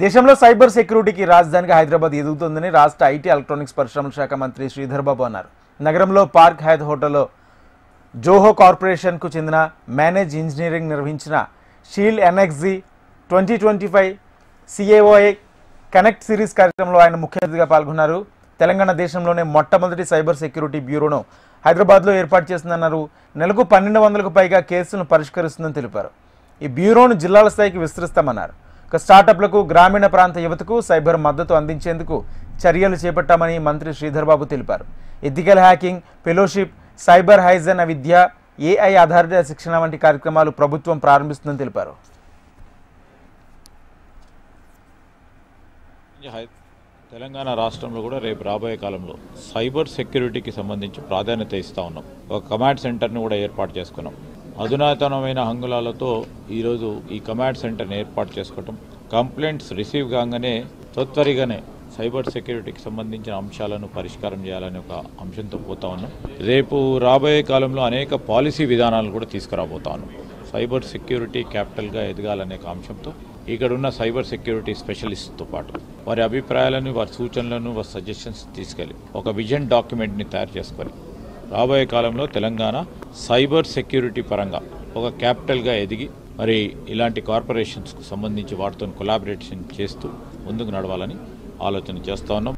దేశంలో సైబర్ సెక్యూరిటీకి రాజధానిగా హైదరాబాద్ ఎదుగుతుందని రాష్ట్ర ఐటీ ఎలక్ట్రానిక్స్ పరిశ్రమల శాఖ మంత్రి శ్రీధర్ బాబు అన్నారు. నగరంలో పార్క్ హయాత్ హోటల్లో జోహో కార్పొరేషన్కు చెందిన మేనేజ్ ఇంజనీరింగ్ నిర్వహించిన షీల్డ్ ఎన్ఎక్జీ 2025 CAOI కనెక్ట్ సిరీస్ కార్యక్రమంలో ఆయన ముఖ్య అతిథిగా పాల్గొన్నారు. తెలంగాణ దేశంలోనే మొట్టమొదటి సైబర్ సెక్యూరిటీ బ్యూరోను హైదరాబాద్లో ఏర్పాటు చేసిందన్నారు. నెలకు 1200కు పైగా కేసులను పరిష్కరిస్తుందని తెలిపారు. ఈ బ్యూరోను జిల్లాల స్థాయికి విస్తరిస్తామన్నారు. స్టార్టప్లకు గ్రామీణ ప్రాంత యువతకు సైబర్ మద్దతు అందించేందుకు చర్యలు చేపట్టామని మంత్రి శ్రీధర్ బాబు తెలిపారు. ఎథికల్ హ్యాకింగ్, ఫెలోషిప్, సైబర్ హైజన్ విద్య, AI ఆధారిత శిక్షణ వంటి కార్యక్రమాలు ప్రభుత్వం ప్రారంభిస్తుందని తెలిపారు. తెలంగాణ రాష్ట్రంలో కూడా రేపు రాబోయే కాలంలో సైబర్ సెక్యూరిటీకి సంబంధించి ప్రాధాన్యత ఇస్తూ ఉన్నాం. ఒక కమాండ్ సెంటర్ని కూడా ఏర్పాటు చేసుకున్నాం. అధునాతనమైన హంగులాలతో ఈరోజు ఈ కమాండ్ సెంటర్ని ఏర్పాటు చేసుకోవటం, కంప్లైంట్స్ రిసీవ్ కాగానే త్వరితగానే సైబర్ సెక్యూరిటీకి సంబంధించిన అంశాలను పరిష్కారం చేయాలనే ఒక అంశంతో పోతా ఉన్నాం. రేపు రాబోయే కాలంలో అనేక పాలసీ విధానాలు కూడా తీసుకురాబోతా ఉన్నాం. సైబర్ సెక్యూరిటీ క్యాపిటల్గా ఎదగాలనే అంశంతో ఇక్కడ ఉన్న సైబర్ సెక్యూరిటీ స్పెషలిస్ట్తో పాటు వారి అభిప్రాయాలను, వారి సూచనలను, వారి సజెషన్స్ తీసుకెళ్ళి ఒక విజన్ డాక్యుమెంట్ని తయారు చేసుకొని రాబోయే కాలంలో తెలంగాణ సైబర్ సెక్యూరిటీ పరంగా ఒక క్యాపిటల్గా ఎదిగి మరి ఇలాంటి కార్పొరేషన్స్కు సంబంధించి వాటితో కొలాబరేషన్ చేస్తూ ముందుకు నడవాలని ఆలోచన చేస్తూ ఉన్నాం.